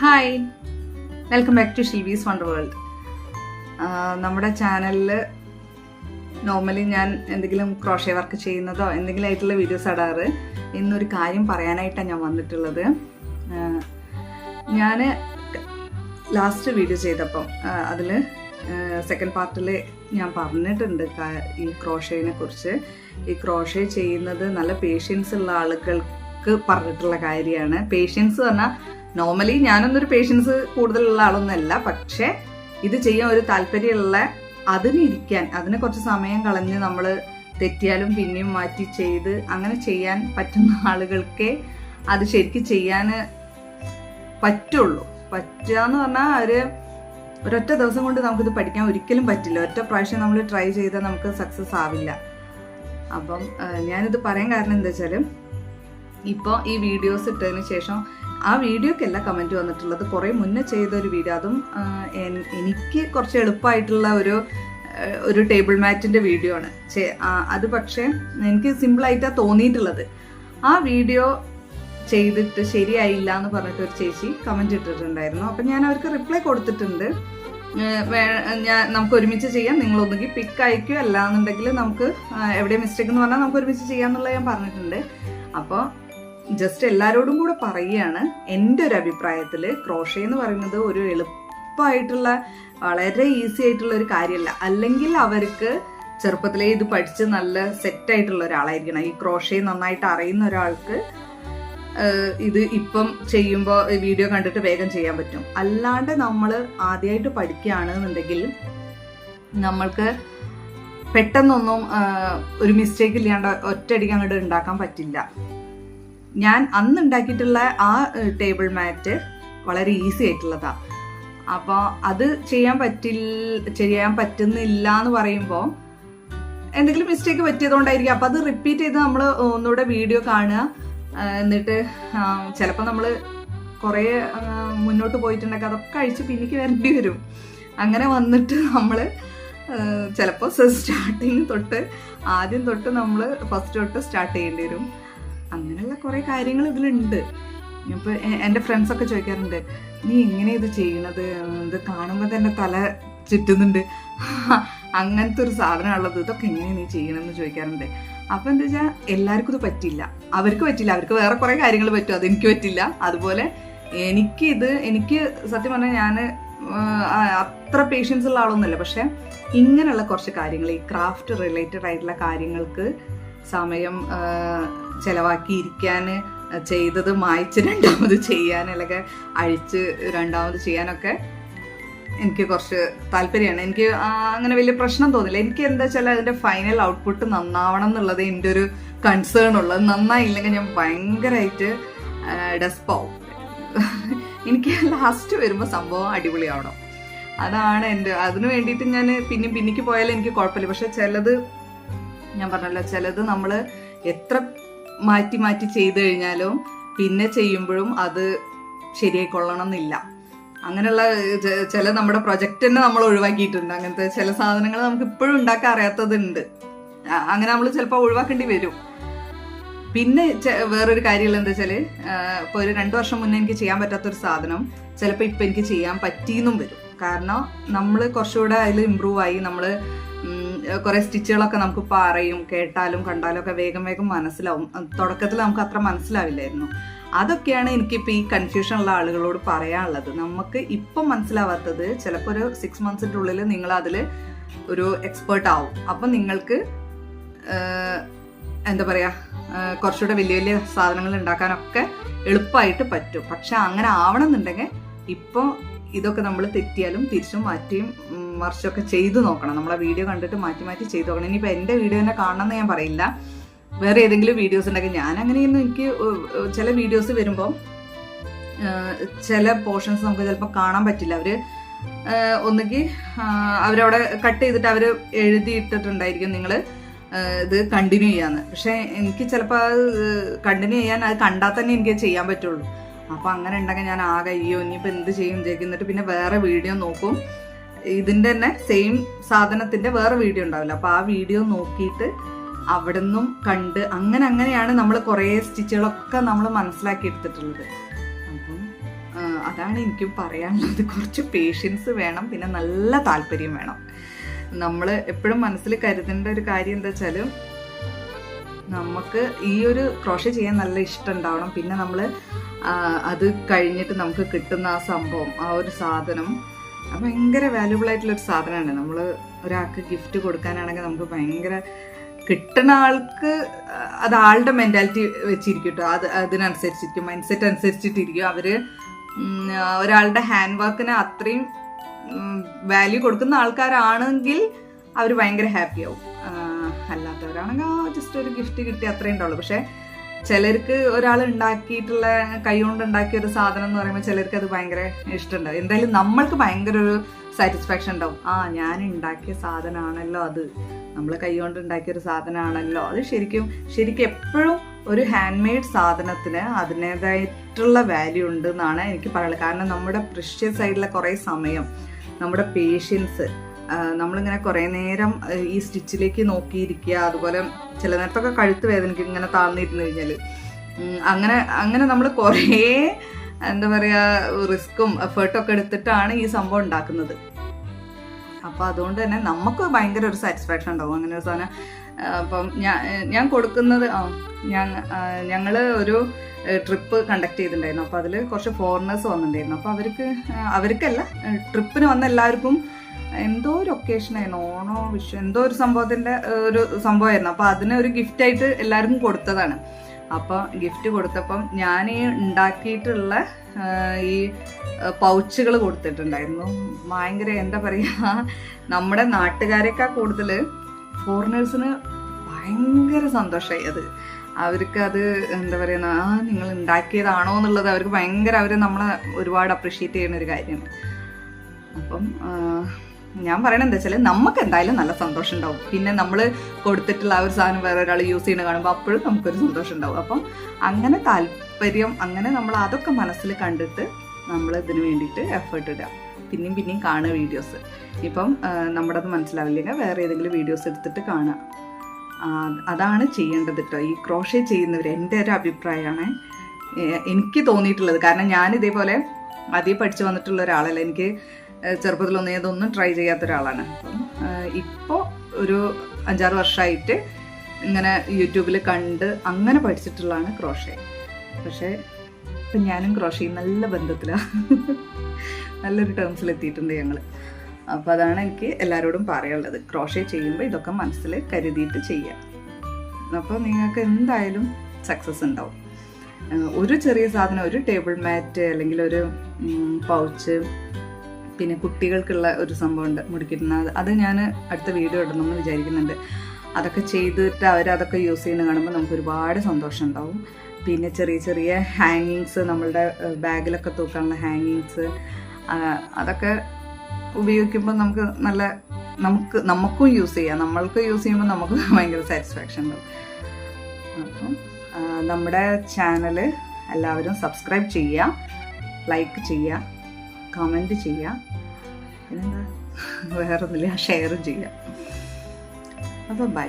Hi, welcome back to Shilvi's wonder world. നമ്മുടെ ചാനലിൽ normally ഞാൻ എന്തെങ്കിലും ക്രോഷേ വർക്ക് ചെയ്യുന്നതോ എന്തെങ്കിലും ആയിട്ടുള്ള വീഡിയോസ് ഇടാറ്. ഇന്നൊരു കാര്യം പറയാനായിട്ടാണ് ഞാൻ വന്നിട്ടുള്ളത്. ഞാൻ ലാസ്റ്റ് വീഡിയോ ചെയ്തപ്പം അതിൽ സെക്കൻഡ് പാർട്ടിൽ ഞാൻ പറഞ്ഞിട്ടുണ്ട് ഈ ക്രോഷേനെ കുറിച്ച്. ഈ ക്രോഷേ ചെയ്യുന്നത് നല്ല പേഷ്യൻസ് ഉള്ള ആളുകൾക്ക് പറഞ്ഞിട്ടുള്ള കാര്യമാണ്. പേഷ്യൻസ് പറഞ്ഞാൽ നോർമലി ഞാനൊന്നൊരു പേഷ്യൻസ് കൂടുതലുള്ള ആളൊന്നുമല്ല, പക്ഷേ ഇത് ചെയ്യാൻ ഒരു താല്പര്യമുള്ള, അതിനിരിക്കാൻ, അതിന് കുറച്ച് സമയം കളഞ്ഞ് നമ്മൾ തെറ്റിയാലും പിന്നെയും മാറ്റി ചെയ്ത് അങ്ങനെ ചെയ്യാൻ പറ്റുന്ന ആളുകൾക്കേ അത് ശരിക്കും ചെയ്യാൻ പറ്റുള്ളൂ. പറ്റുകയെന്ന് പറഞ്ഞാൽ ഒരൊറ്റ ദിവസം കൊണ്ട് നമുക്കിത് പഠിക്കാൻ ഒരിക്കലും പറ്റില്ല. ഒറ്റ പ്രാവശ്യം നമ്മൾ ട്രൈ ചെയ്താൽ നമുക്ക് സക്സസ് ആവില്ല. അപ്പം ഞാനിത് പറയാൻ കാരണം എന്താ വെച്ചാൽ, ഇപ്പോൾ ഈ വീഡിയോസ് ഇട്ടതിന് ശേഷം ആ വീഡിയോക്കെല്ലാം കമൻറ്റ് വന്നിട്ടുള്ളത് കുറേ മുന്നേ ചെയ്തൊരു വീഡിയോ, അതും എനിക്ക് കുറച്ച് എളുപ്പമായിട്ടുള്ള ഒരു ടേബിൾ മാറ്റിൻ്റെ വീഡിയോ ആണ്. അത് പക്ഷേ എനിക്ക് സിമ്പിളായിട്ടാണ് തോന്നിയിട്ടുള്ളത്. ആ വീഡിയോ ചെയ്തിട്ട് ശരിയായില്ല എന്ന് പറഞ്ഞിട്ട് ഒരു ചേച്ചി കമൻറ്റ് ഇട്ടിട്ടുണ്ടായിരുന്നു. അപ്പം ഞാൻ അവർക്ക് റിപ്ലൈ കൊടുത്തിട്ടുണ്ട്. നമുക്ക് ഒരുമിച്ച് ചെയ്യാം, നിങ്ങളൊന്നുകിൽ പിക്ക് അയക്കുകയോ അല്ലാന്നുണ്ടെങ്കിൽ നമുക്ക് എവിടെ മിസ്റ്റേക്ക് എന്ന് പറഞ്ഞാൽ നമുക്ക് ഒരുമിച്ച് ചെയ്യാമെന്നുള്ളത് ഞാൻ പറഞ്ഞിട്ടുണ്ട്. അപ്പോൾ ജസ്റ്റ് എല്ലാവരോടും കൂടെ പറയുകയാണ്, എൻ്റെ ഒരു അഭിപ്രായത്തിൽ ക്രോഷേ എന്ന് പറയുന്നത് ഒരു എളുപ്പമായിട്ടുള്ള, വളരെ ഈസി ആയിട്ടുള്ള ഒരു കാര്യമല്ല. അല്ലെങ്കിൽ അവർക്ക് ചെറുപ്പത്തിലേ ഇത് പഠിച്ച് നല്ല സെറ്റായിട്ടുള്ള ഒരാളായിരിക്കണം. ഈ ക്രോഷേ നന്നായിട്ട് അറിയുന്ന ഒരാൾക്ക് ഇത് ഇപ്പം ചെയ്യുമ്പോൾ വീഡിയോ കണ്ടിട്ട് വേഗം ചെയ്യാൻ പറ്റും. അല്ലാണ്ട് നമ്മൾ ആദ്യമായിട്ട് പഠിക്കുകയാണെന്നുണ്ടെങ്കിൽ നമ്മൾക്ക് പെട്ടെന്നൊന്നും ഒരു മിസ്റ്റേക്ക് ഇല്ലാണ്ട് ഒറ്റയടിക്ക് അങ്ങോട്ട് ഉണ്ടാക്കാൻ പറ്റില്ല. ഞാൻ അന്ന് ഉണ്ടാക്കിയിട്ടുള്ള ആ ടേബിൾ മാറ്റ് വളരെ ഈസി ആയിട്ടുള്ളതാണ്. അപ്പോൾ അത് ചെയ്യാൻ പറ്റുന്നില്ല എന്ന് പറയുമ്പോൾ എന്തെങ്കിലും മിസ്റ്റേക്ക് പറ്റിയതുകൊണ്ടായിരിക്കും. അപ്പോൾ അത് റിപ്പീറ്റ് ചെയ്ത് നമ്മൾ ഒന്നുകൂടെ വീഡിയോ കാണുക. എന്നിട്ട് ചിലപ്പോൾ നമ്മൾ കുറേ മുന്നോട്ട് പോയിട്ടുണ്ടെങ്കിൽ അതൊക്കെ അഴിച്ച് പിന്നിക്ക് വരേണ്ടി വരും. അങ്ങനെ വന്നിട്ട് നമ്മൾ ചിലപ്പോൾ സ്റ്റാർട്ടിങ് തൊട്ട് ആദ്യം തൊട്ട് നമ്മൾ ഫസ്റ്റ് തൊട്ട് സ്റ്റാർട്ട് ചെയ്യേണ്ടി വരും. അങ്ങനെയുള്ള കുറേ കാര്യങ്ങൾ ഇതിലുണ്ട്. ഇപ്പോൾ എൻ്റെ ഫ്രണ്ട്സൊക്കെ ചോദിക്കാറുണ്ട്, നീ എങ്ങനെ ഇത് ചെയ്യണത്, ഇത് കാണുമ്പോൾ തന്നെ തല ചുറ്റുന്നുണ്ട്, അങ്ങനത്തെ ഒരു സാധനമുള്ളത്, ഇതൊക്കെ എങ്ങനെ നീ ചെയ്യണമെന്ന് ചോദിക്കാറുണ്ട്. അപ്പോൾ എന്താ വെച്ചാൽ എല്ലാവർക്കും ഇത് പറ്റില്ല. അവർക്ക് വേറെ കുറേ കാര്യങ്ങൾ പറ്റും, അതെനിക്ക് പറ്റില്ല. അതുപോലെ എനിക്ക് സത്യം പറഞ്ഞാൽ ഞാൻ അത്ര പേഷ്യൻസ് ഉള്ള ആളൊന്നുമല്ല. പക്ഷെ ഇങ്ങനെയുള്ള കുറച്ച് കാര്യങ്ങൾ, ഈ ക്രാഫ്റ്റ് റിലേറ്റഡ് ആയിട്ടുള്ള കാര്യങ്ങൾക്ക് സമയം ചിലവാക്കിയിരിക്കാൻ, ചെയ്തത് മായ്ച്ച് രണ്ടാമത് ചെയ്യാൻ, അല്ലെങ്കിൽ അഴിച്ച് രണ്ടാമത് ചെയ്യാനൊക്കെ എനിക്ക് കുറച്ച് താല്പര്യമാണ്. എനിക്ക് അങ്ങനെ വലിയ പ്രശ്നം തോന്നില്ല. എനിക്ക് എന്താ വെച്ചാൽ അതിൻ്റെ ഫൈനൽ ഔട്ട്പുട്ട് നന്നാവണം എന്നുള്ളത് എൻ്റെ ഒരു കൺസേൺ ഉള്ളത്. നന്നായില്ലെങ്കിൽ ഞാൻ ഭയങ്കരമായിട്ട് ഡെസ്പാവും. എനിക്ക് ലാസ്റ്റ് വരുമ്പോൾ സംഭവം അടിപൊളിയാവണം, അതാണ് എൻ്റെ. അതിന് വേണ്ടിയിട്ട് ഞാൻ പിന്നിക്ക് പോയാലും എനിക്ക് കുഴപ്പമില്ല. പക്ഷെ ചിലത് ഞാൻ പറഞ്ഞല്ലോ, ചിലത് നമ്മൾ എത്ര മാറ്റി ചെയ്ത് കഴിഞ്ഞാലും പിന്നെ ചെയ്യുമ്പോഴും അത് ശരിയായിക്കൊള്ളണം എന്നില്ല. അങ്ങനെയുള്ള ചില നമ്മുടെ പ്രൊജക്റ്റ് തന്നെ നമ്മൾ ഒഴിവാക്കിയിട്ടുണ്ട്. അങ്ങനത്തെ ചില സാധനങ്ങൾ നമുക്ക് ഇപ്പോഴും ഉണ്ടാക്കാൻ അറിയാത്തതുണ്ട്. അങ്ങനെ നമ്മൾ ചിലപ്പോൾ ഒഴിവാക്കേണ്ടി വരും. പിന്നെ വേറൊരു കാര്യമുള്ള എന്താ വെച്ചാൽ, ഇപ്പോൾ ഒരു 2 വർഷം മുന്നേ എനിക്ക് ചെയ്യാൻ പറ്റാത്തൊരു സാധനം ചിലപ്പോൾ ഇപ്പം എനിക്ക് ചെയ്യാൻ പറ്റിയെന്നും വരും. കാരണം നമ്മൾ കുറച്ചുകൂടെ അതിൽ ഇമ്പ്രൂവ് ആയി. നമ്മൾ കുറേ സ്റ്റിച്ചുകളൊക്കെ നമുക്കിപ്പോൾ അറിയും, കേട്ടാലും കണ്ടാലും ഒക്കെ വേഗം മനസ്സിലാവും. തുടക്കത്തിൽ നമുക്ക് അത്ര മനസ്സിലാവില്ലായിരുന്നു. അതൊക്കെയാണ് എനിക്കിപ്പോൾ ഈ കൺഫ്യൂഷനുള്ള ആളുകളോട് പറയാനുള്ളത്. നമുക്ക് ഇപ്പം മനസ്സിലാവാത്തത് ചിലപ്പോൾ ഒരു 6 മന്ത്സിൻ്റെ ഉള്ളിൽ നിങ്ങൾ അതിൽ ഒരു എക്സ്പേർട്ട് ആവും. അപ്പം നിങ്ങൾക്ക് എന്താ പറയുക, കുറച്ചുകൂടെ വലിയ സാധനങ്ങൾ ഉണ്ടാക്കാനൊക്കെ എളുപ്പമായിട്ട് പറ്റും. പക്ഷെ അങ്ങനെ ആവണം എന്നുണ്ടെങ്കിൽ ഇപ്പോൾ ഇതൊക്കെ നമ്മൾ തെറ്റിയാലും തിരിച്ചും മാറ്റിയും മറിച്ചൊക്കെ ചെയ്തു നോക്കണം. നമ്മളെ വീഡിയോ കണ്ടിട്ട് മാറ്റി ചെയ്തു നോക്കണം. ഇനിയിപ്പോൾ എൻ്റെ വീഡിയോ തന്നെ കാണണമെന്ന് ഞാൻ പറയില്ല, വേറെ ഏതെങ്കിലും വീഡിയോസ് ഉണ്ടെങ്കിൽ. ഞാൻ അങ്ങനെയൊന്നും, എനിക്ക് ചില വീഡിയോസ് വരുമ്പോൾ ചില പോർഷൻസ് നമുക്ക് ചിലപ്പോൾ കാണാൻ പറ്റില്ല. അവർ ഒന്നുകിൽ അവരവിടെ കട്ട് ചെയ്തിട്ട് അവർ എഴുതിയിട്ടിട്ടുണ്ടായിരിക്കും നിങ്ങൾ ഇത് കണ്ടിന്യൂ ചെയ്യാന്ന്. പക്ഷെ എനിക്ക് ചിലപ്പോൾ അത് കണ്ടിന്യൂ ചെയ്യാൻ, അത് കണ്ടാൽ തന്നെ എനിക്ക് ചെയ്യാൻ പറ്റുള്ളൂ. അപ്പോൾ അങ്ങനെ ഉണ്ടെങ്കിൽ ഞാൻ ആകെ അയ്യോ ഇനിയിപ്പോൾ എന്ത് ചെയ്യും എന്നിട്ട് പിന്നെ വേറെ വീഡിയോ നോക്കും. ഇതിൻ്റെ തന്നെ സെയിം സാധനത്തിൻ്റെ വേറെ വീഡിയോ ഉണ്ടാവില്ല. അപ്പോൾ ആ വീഡിയോ നോക്കിയിട്ട് അവിടെ നിന്നും കണ്ട് അങ്ങനെയാണ് നമ്മൾ കുറേ സ്റ്റിച്ചുകളൊക്കെ നമ്മൾ മനസ്സിലാക്കി എടുത്തിട്ടുള്ളത്. അപ്പം അതാണ് എനിക്കും പറയാനുള്ളത്. കുറച്ച് പേഷ്യൻസ് വേണം, പിന്നെ നല്ല താല്പര്യം വേണം. നമ്മൾ എപ്പോഴും മനസ്സിൽ കരുതേണ്ട ഒരു കാര്യം എന്താ വെച്ചാൽ, നമുക്ക് ഈ ഒരു ക്രോഷേ ചെയ്യാൻ നല്ല ഇഷ്ടം ഉണ്ടാവണം. പിന്നെ നമ്മൾ അത് കഴിഞ്ഞിട്ട് നമുക്ക് കിട്ടുന്ന ആ സംഭവം, ആ ഒരു സാധനം ഭയങ്കര വാല്യുബിൾ ആയിട്ടുള്ളൊരു സാധനമാണ്. നമ്മൾ ഒരാൾക്ക് ഗിഫ്റ്റ് കൊടുക്കാനാണെങ്കിൽ നമുക്ക് ഭയങ്കര, കിട്ടുന്ന ആൾക്ക് അത് ആളുടെ മെൻറ്റാലിറ്റി വെച്ചിരിക്കും കേട്ടോ. അതിനനുസരിച്ചിരിക്കും, മൈൻഡ് സെറ്റ് അനുസരിച്ചിട്ടിരിക്കും. അവർ ഒരാളുടെ ഹാൻഡ് വർക്കിന് അത്രയും വാല്യൂ കൊടുക്കുന്ന ആൾക്കാരാണെങ്കിൽ അവർ ഭയങ്കര ഹാപ്പി ആവും. അല്ലാത്തവരാണെങ്കിൽ ജസ്റ്റ് ഒരു ഗിഫ്റ്റ് കിട്ടി അത്രയും ഉണ്ടാവുള്ളൂ. പക്ഷെ ചിലർക്ക് ഒരാൾ ഉണ്ടാക്കിയിട്ടുള്ള, കൈകൊണ്ട് ഉണ്ടാക്കിയ ഒരു സാധനം എന്ന് പറയുമ്പോൾ ചിലർക്ക് അത് ഭയങ്കര ഇഷ്ടമുണ്ടാവും. എന്തായാലും നമ്മൾക്ക് ഭയങ്കര ഒരു സാറ്റിസ്ഫാക്ഷൻ ഉണ്ടാവും. ഞാൻ ഉണ്ടാക്കിയ സാധനമാണല്ലോ അത്, നമ്മൾ കൈകൊണ്ട് ഉണ്ടാക്കിയൊരു സാധനമാണല്ലോ അത്. ശരിക്കും എപ്പോഴും ഒരു ഹാൻഡ് മെയ്ഡ് സാധനത്തിന് അതിൻ്റേതായിട്ടുള്ള വാല്യൂ ഉണ്ട് എന്നാണ് എനിക്ക് പറയുന്നത്. കാരണം നമ്മുടെ പ്രഷ്യസ് ആയിട്ടുള്ള കുറേ സമയം, നമ്മുടെ പേഷ്യൻസ്, നമ്മളിങ്ങനെ കുറേ നേരം ഈ സ്റ്റിച്ചിലേക്ക് നോക്കിയിരിക്കുക. അതുപോലെ ചില നേരത്തൊക്കെ കഴുത്ത് വേദനിക്കും ഇങ്ങനെ താഴ്ന്നിരുന്നു കഴിഞ്ഞാൽ. അങ്ങനെ നമ്മൾ കുറേ എന്താ പറയുക, റിസ്ക്കും എഫേർട്ടും ഒക്കെ എടുത്തിട്ടാണ് ഈ സംഭവം ഉണ്ടാക്കുന്നത്. അപ്പോൾ അതുകൊണ്ട് തന്നെ നമുക്ക് ഭയങ്കര ഒരു സാറ്റിസ്ഫാക്ഷൻ ഉണ്ടാവും അങ്ങനെ ഒരു സാധനം. അപ്പം ഞാൻ കൊടുക്കുന്നത്, ഞങ്ങൾ ഒരു ട്രിപ്പ് കണ്ടക്ട് ചെയ്തിട്ടുണ്ടായിരുന്നു. അപ്പോൾ അതിൽ കുറച്ച് ഫോറിനേഴ്സ് വന്നിട്ടുണ്ടായിരുന്നു. അപ്പോൾ അവർക്കല്ല, ട്രിപ്പിന് വന്ന എല്ലാവർക്കും എന്തോ ഒരു ഒക്കേഷനായിരുന്നു, ഓണോ വിഷു എന്തോ ഒരു സംഭവത്തിൻ്റെ ഒരു സംഭവമായിരുന്നു. അപ്പോൾ അതിന് ഒരു ഗിഫ്റ്റായിട്ട് എല്ലാവർക്കും കൊടുത്തതാണ്. അപ്പോൾ ഗിഫ്റ്റ് കൊടുത്തപ്പം ഞാൻ ഈ ഉണ്ടാക്കിയിട്ടുള്ള ഈ പൗച്ചുകൾ കൊടുത്തിട്ടുണ്ടായിരുന്നു. ഭയങ്കര എന്താ പറയുക, നമ്മുടെ നാട്ടുകാരെക്കാൾ കൂടുതൽ ഫോറിനേഴ്സിന് ഭയങ്കര സന്തോഷമായി അത്. അവർക്ക് അത് എന്താ പറയുക, നിങ്ങൾ ഉണ്ടാക്കിയതാണോ എന്നുള്ളത് അവർക്ക് ഭയങ്കര, അവർ നമ്മളെ ഒരുപാട് അപ്രിഷ്യേറ്റ് ചെയ്യുന്ന ഒരു കാര്യമാണ്. അപ്പം ഞാൻ പറയണത് എന്താ വെച്ചാൽ, നമുക്ക് എന്തായാലും നല്ല സന്തോഷം ഉണ്ടാവും. പിന്നെ നമ്മൾ കൊടുത്തിട്ടുള്ള ആ ഒരു സാധനം വേറെ ഒരാൾ യൂസ് ചെയ്യുന്ന കാണുമ്പോൾ അപ്പോഴും നമുക്കൊരു സന്തോഷം ഉണ്ടാവും. അപ്പം അങ്ങനെ താല്പര്യം, അങ്ങനെ നമ്മൾ അതൊക്കെ മനസ്സിൽ കണ്ടിട്ട് നമ്മൾ ഇതിന് വേണ്ടിയിട്ട് എഫേർട്ട് ഇടുക. പിന്നെയും കാണുക വീഡിയോസ്. ഇപ്പം നമ്മുടെ അത് മനസ്സിലാവില്ലെങ്കിൽ വേറെ ഏതെങ്കിലും വീഡിയോസ് എടുത്തിട്ട് കാണുക. അതാണ് ചെയ്യേണ്ടത് കേട്ടോ. ഈ ക്രോഷേ ചെയ്യുന്നവർ, എൻ്റെ ഒരു അഭിപ്രായമാണ് എനിക്ക് തോന്നിയിട്ടുള്ളത്. കാരണം ഞാൻ ഇതേപോലെ ആദ്യം പഠിച്ചു വന്നിട്ടുള്ള ഒരാളല്ല. എനിക്ക് ചെറുപ്പത്തിലൊന്നും ഇതൊന്നും ട്രൈ ചെയ്യാത്ത ഒരാളാണ്. അപ്പം ഇപ്പോൾ ഒരു 5-6 വർഷമായിട്ട് ഇങ്ങനെ യൂട്യൂബിൽ കണ്ട് അങ്ങനെ പഠിച്ചിട്ടുള്ളതാണ് ക്രോഷേ. പക്ഷേ ഇപ്പം ഞാനും ക്രോഷയും നല്ല ബന്ധത്തിലാണ്, നല്ലൊരു ടേംസിലെത്തിയിട്ടുണ്ട് ഞങ്ങൾ. അപ്പോൾ അതാണ് എനിക്ക് എല്ലാവരോടും പറയാനുള്ളത്. ക്രോഷേ ചെയ്യുമ്പോൾ ഇതൊക്കെ മനസ്സിൽ കരുതിയിട്ട് ചെയ്യാം. അപ്പോൾ നിങ്ങൾക്ക് എന്തായാലും സക്സസ് ഉണ്ടാവും. ഒരു ചെറിയ സാധനം, ഒരു ടേബിൾ മാറ്റ് അല്ലെങ്കിൽ ഒരു പൗച്ച്, പിന്നെ കുട്ടികൾക്കുള്ള ഒരു സംഭവമുണ്ട് മുടിക്കിട്ടുന്നത്, അത് ഞാൻ അടുത്ത വീഡിയോ ഇടണമെന്ന് വിചാരിക്കുന്നുണ്ട്. അതൊക്കെ ചെയ്തിട്ട് അവരതൊക്കെ യൂസ് ചെയ്യുന്ന കാണുമ്പോൾ നമുക്ക് ഒരുപാട് സന്തോഷം ഉണ്ടാവും. പിന്നെ ചെറിയ ഹാങ്ങിങ്സ്, നമ്മളുടെ ബാഗിലൊക്കെ തൂക്കാനുള്ള ഹാങ്ങിങ്സ്, അതൊക്കെ ഉപയോഗിക്കുമ്പോൾ നമുക്കും യൂസ് ചെയ്യാം. നമ്മൾക്ക് യൂസ് ചെയ്യുമ്പോൾ നമുക്ക് ഭയങ്കര സാറ്റിസ്ഫാക്ഷൻ ഉണ്ടാവും. അപ്പം നമ്മുടെ ചാനൽ എല്ലാവരും സബ്സ്ക്രൈബ് ചെയ്യുക, ലൈക്ക് ചെയ്യുക, കമൻറ്റ് ചെയ്യുക, പിന്നെന്താ വേറൊന്നുമില്ല, ഷെയറും ചെയ്യുക. അപ്പോൾ ബൈ.